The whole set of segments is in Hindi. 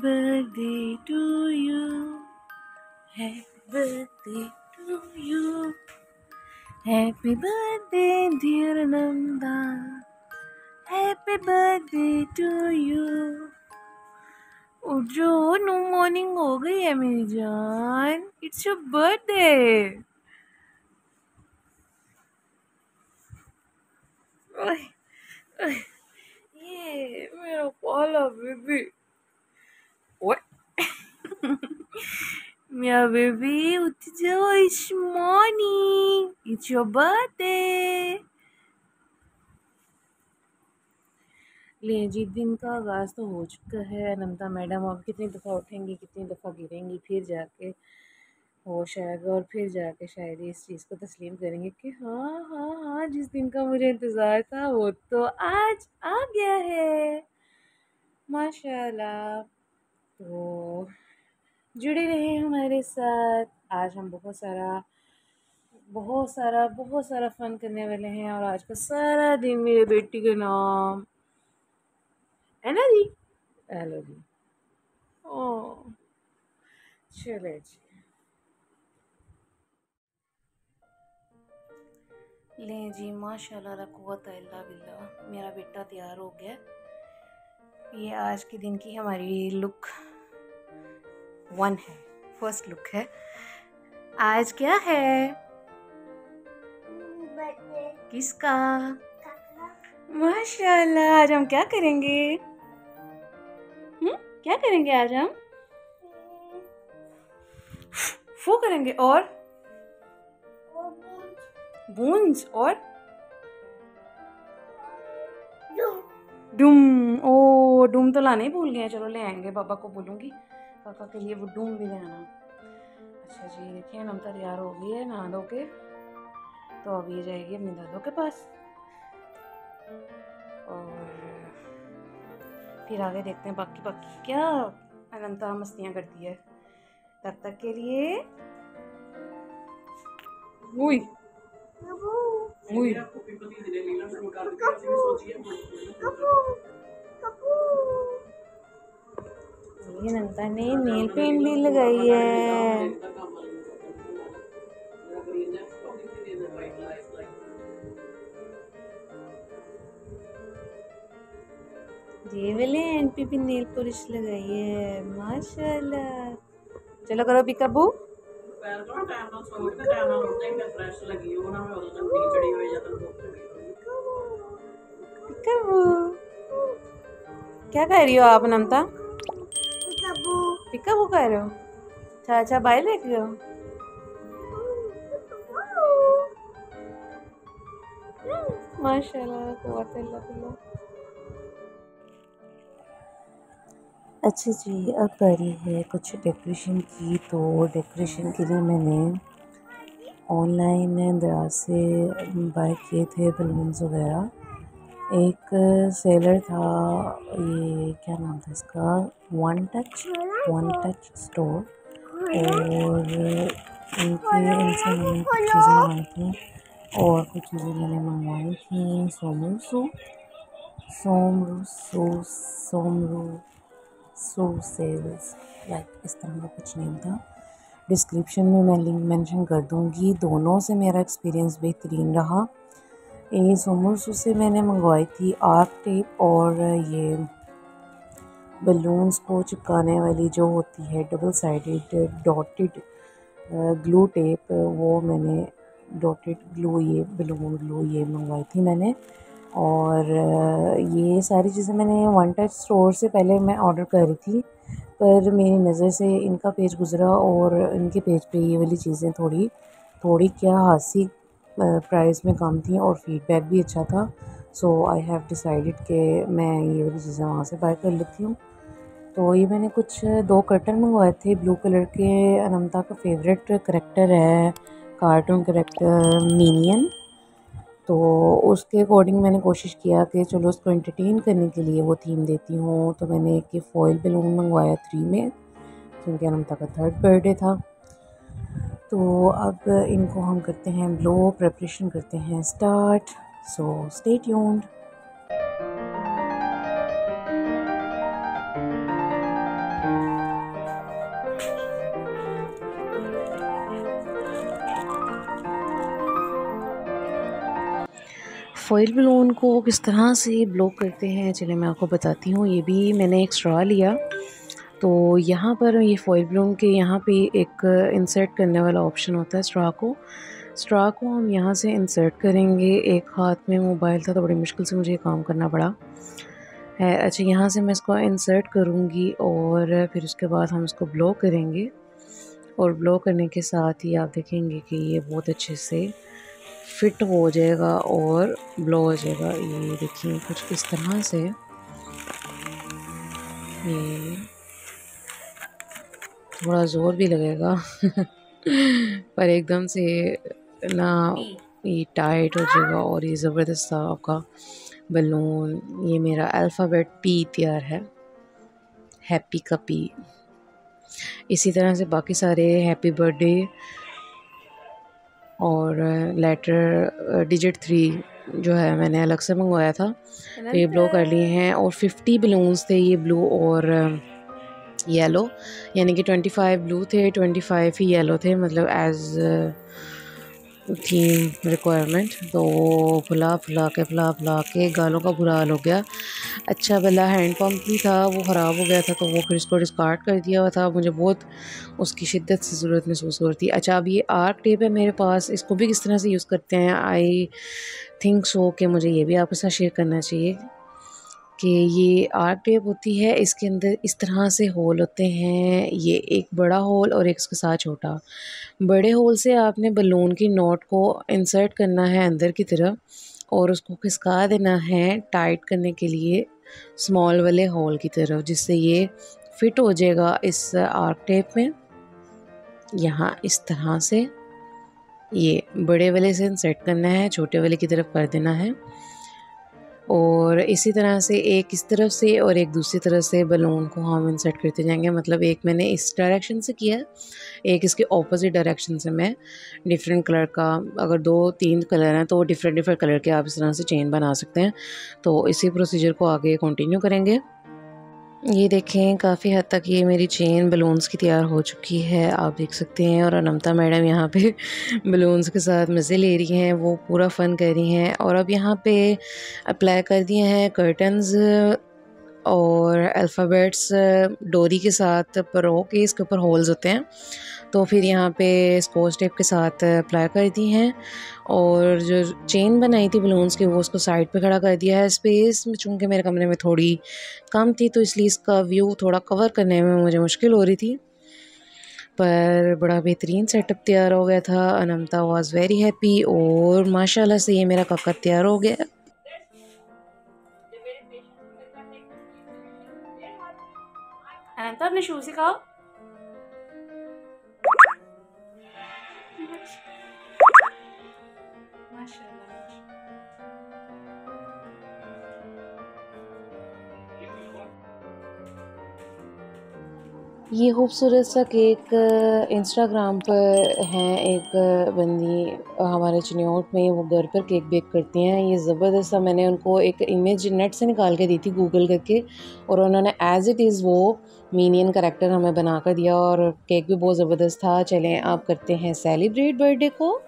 birthday to you. Happy birthday to you. Happy birthday dear Nanda. Happy birthday to you. उठ जाओ, नो मॉर्निंग हो गई है मेरी जान. It's your birthday. ये मेरा पाला बेबी. मेरा बेबी उठ जाओ. It's morning. It's your birthday. ले जी, दिन का आगाज़ तो हो चुका है. नमता मैडम अब कितनी दफ़ा उठेंगी, कितनी दफ़ा गिरेंगी, फिर जाके होश आएगा और फिर जाके शायद इस चीज़ को तस्लीम करेंगे कि हाँ हाँ हाँ, जिस दिन का मुझे इंतज़ार था वो तो आज आ गया है. माशाल्लाह. तो जुड़े रहे हमारे साथ. आज हम बहुत सारा फ़न करने वाले हैं और आज का सारा दिन मेरे बेटी के नाम है ना जी. हेलो जी. ओह, चले जी. लें जी, माशाल्लाह ला कुव्वत इल्ला बिल्लाह. मेरा बेटा तैयार हो गया. ये आज के दिन की हमारी लुक 1 है, फर्स्ट लुक है. आज क्या है? किसका? माशाल्लाह. आज हम क्या करेंगे? क्या करेंगे आज हम? फू करेंगे और बूंस और डूम. ओ, डूम तो लाने ही भूल गए. चलो ले आएंगे. पापा को बोलूँगी काका के लिए वो डूम भी ले आना. अच्छा जी, देखिए नमता तैयार हो गई है नहा धो के. तो अब ये जाएगी अपनी दादों के पास और फिर आगे देखते हैं बाकी क्या अनंता मस्तियाँ करती है. तब तक के लिए ये नंता ने नेल पेंट भी लगाई है. ये वाले एंटी भी नेल पॉलिश लगाई है. माशाल्लाह. चलो करो पिकाबू. पिकाबू क्या कह रही हो आप नमता? पिकाबू कह रहे हो? चाचा बाय देख रहे हो? माशाल्लाह कुव्वत इल्ला बिल्लाह. अच्छा जी, अब बारी है कुछ डेकोरेशन की. तो डेकोरेशन के लिए मैंने ऑनलाइन दराज से बाय किए थे बलून्स वगैरह. एक सेलर था, ये क्या नाम था इसका, वन टच स्टोर. और इनसे मैंने कुछ चीज़ें मंगवाई थी और कुछ चीज़ें मैंने मंगवाई थी. सोमरू सेल्स लाइक इस तरह का कुछ नेम था. डिस्क्रिप्शन में मैं लिंक मेंशन कर दूँगी. दोनों से मेरा एक्सपीरियंस बेहतरीन रहा. ये सोमरू से मैंने मंगवाई थी आर्क टेप और ये बलून्स को चिपकाने वाली जो होती है double sided dotted glue tape. वो मैंने डॉटेड ग्लू, ये बलून ग्लू ये मंगवाई थी मैंने. और ये सारी चीज़ें मैंने वन टच स्टोर से पहले मैं ऑर्डर कर रही थी, पर मेरी नज़र से इनका पेज गुज़रा और इनके पेज पे ये वाली चीज़ें थोड़ी क्या हासी प्राइस में कम थी और फीडबैक भी अच्छा था. सो आई हैव डिसाइडेड कि मैं ये वाली चीज़ें वहाँ से बाय कर लेती हूँ. तो ये मैंने कुछ 2 कर्टन मंगवाए थे ब्लू कलर के. अनंता का फेवरेट करैक्टर है कार्टून करैक्टर मिनियन. तो उसके अकॉर्डिंग मैंने कोशिश किया कि चलो उसको एंटरटेन करने के लिए वो थीम देती हूँ. तो मैंने एक ये फॉइल बलून मंगवाया 3 में, क्योंकि अनंता का 3rd बर्थडे था. तो अब इनको हम करते हैं ब्लो, प्रिपरेशन करते हैं start. So stay tuned. Foil balloon को किस तरह से ब्लो करते हैं चलिए मैं आपको बताती हूँ। ये भी मैंने एक स्ट्रॉ लिया, तो यहाँ पर ये फॉइल बलून के यहाँ पे एक इंसर्ट करने वाला ऑप्शन होता है। स्ट्रॉ को हम यहाँ से इंसर्ट करेंगे। एक हाथ में मोबाइल था तो बड़ी मुश्किल से मुझे काम करना पड़ा है। अच्छा, यहाँ से मैं इसको इंसर्ट करूँगी और फिर उसके बाद हम इसको ब्लो करेंगे, और ब्लो करने के साथ ही आप देखेंगे कि ये बहुत अच्छे से फिट हो जाएगा और ब्लो हो जाएगा। ये देखिए कुछ इस तरह से ये थोड़ा ज़ोर भी लगेगा पर एकदम से ना ये टाइट हो जाएगा और ये ज़बरदस्त सा आपका बलून। ये मेरा अल्फ़ाबेट पी तैयार है, हैप्पी का पी। इसी तरह से बाकी सारे हैप्पी बर्थडे और लेटर डिजिट 3 जो है मैंने अलग से मंगवाया था, तो ये ब्लो कर लिए हैं। और 50 बलून्स थे ये ब्लू और येलो, यानी कि 25 ब्लू थे, 25 ही येलो थे, मतलब एज थीम रिक्वायरमेंट। तो फुला फुला के गालों का बुरा हाल हो गया। अच्छा भला हैंड पंप भी था, वो ख़राब हो गया था, तो वो फिर इसको डिस्कार्ड कर दिया हुआ था। मुझे बहुत उसकी शिद्दत से ज़रूरत महसूस हो रही थी। अच्छा, अब ये आर्क टेप है मेरे पास, इसको भी किस तरह से यूज़ करते हैं आई थिंक सो कि मुझे ये भी आपके साथ शेयर करना चाहिए कि ये आर्क टेप होती है, इसके अंदर इस तरह से होल होते हैं। ये एक बड़ा होल और एक इसके साथ छोटा। बड़े होल से आपने बलून की नोट को इंसर्ट करना है अंदर की तरफ और उसको खिसका देना है टाइट करने के लिए स्मॉल वाले होल की तरफ, जिससे ये फिट हो जाएगा इस आर्क टेप में। यहाँ इस तरह से ये बड़े वाले से इंसर्ट करना है, छोटे वाले की तरफ कर देना है, और इसी तरह से एक इस तरफ से और एक दूसरी तरफ से बलून को हम इंसर्ट करते जाएंगे। मतलब एक मैंने इस डायरेक्शन से किया, एक इसके ऑपोजिट डायरेक्शन से मैं डिफरेंट कलर का, अगर 2-3 कलर हैं तो डिफरेंट डिफरेंट कलर के आप इस तरह से चेन बना सकते हैं। तो इसी प्रोसीजर को आगे कंटिन्यू करेंगे। ये देखें काफ़ी हद तक ये मेरी चेन बलून्स की तैयार हो चुकी है, आप देख सकते हैं। और अनमता मैडम यहाँ पे बलून्स के साथ मज़े ले रही हैं, वो पूरा फ़न कर रही हैं। और अब यहाँ पे अप्लाई कर दिए हैं कर्टन्स और अल्फ़ाबेट्स डोरी के साथ परो के इसके ऊपर होल्स होते हैं, तो फिर यहाँ पे स्कॉच टेप के साथ अप्लाई कर दी हैं। और जो चेन बनाई थी बलून्स की वो उसको साइड पे खड़ा कर दिया है। स्पेस में चूँकि मेरे कमरे में थोड़ी कम थी तो इसलिए इसका व्यू थोड़ा कवर करने में मुझे मुश्किल हो रही थी, पर बड़ा बेहतरीन सेटअप तैयार हो गया था। अनमता वाज वेरी हैप्पी और माशाल्लाह से ये मेरा काका तैयार हो गया। अनंता अपने शूज सिखाओ। ये खूबसूरत सा केक इंस्टाग्राम पर हैं एक बंदी हमारे चिन्योट में, वो घर पर केक बेक करती हैं। ये ज़बरदस्त सा, मैंने उनको एक इमेज नेट से निकाल के दी थी गूगल करके, और उन्होंने एज़ इट इज़ वो मिनियन करैक्टर हमें बना कर दिया, और केक भी बहुत ज़बरदस्त था। चलें आप करते हैं सेलिब्रेट बर्थडे को।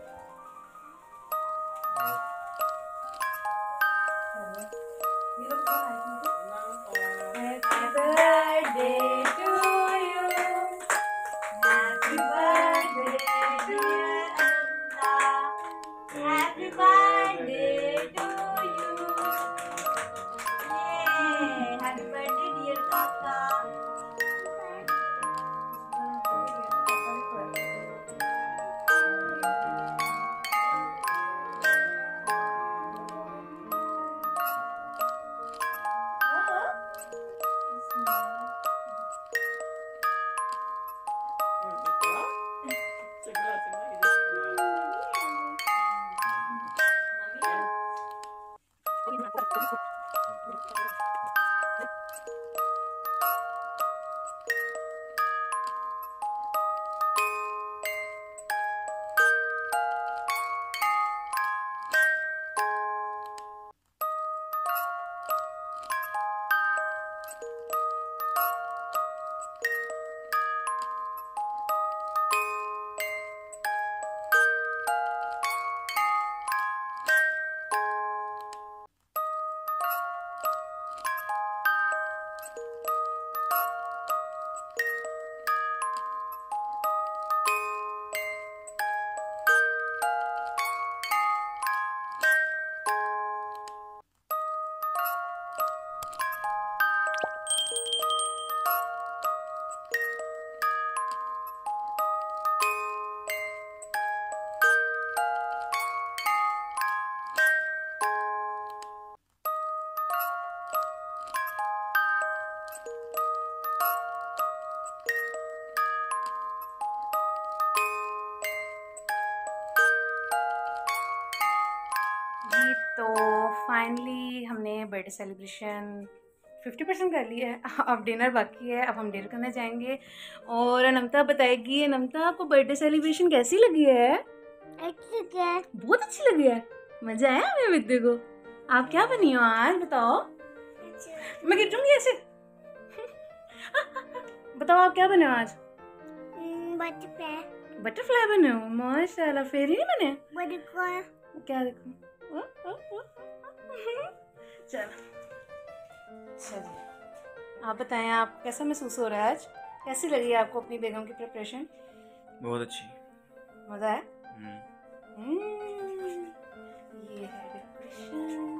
जी तो फाइनली हमने बर्थडे सेलिब्रेशन 50% कर लिया है। अब डिनर बाकी है, अब हम डिनर करने जाएंगे और अनमता बताएगी। अनमता आपको बर्थडे सेलिब्रेशन कैसी लगी है? बहुत अच्छी लगी है। मजा आया हमें विद्या को। आप क्या बनी हो आज बताओ? मैं गिरूंगी ऐसे। बताओ आप क्या बने हो आज? बटरफ्लाई बने हो? माशाल्लाह। फेरी नहीं बने? क्या देखो? चलो चलो आप बताएं, आप कैसा महसूस हो रहा है आज? कैसी लगी आपको अपनी बेगम की प्रिपरेशन? बहुत अच्छी। मजा है? ये है डेकोरेशन,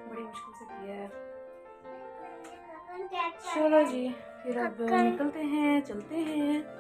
बड़ी मुश्किल से किया है। चलो जी फिर अब निकलते हैं, चलते हैं।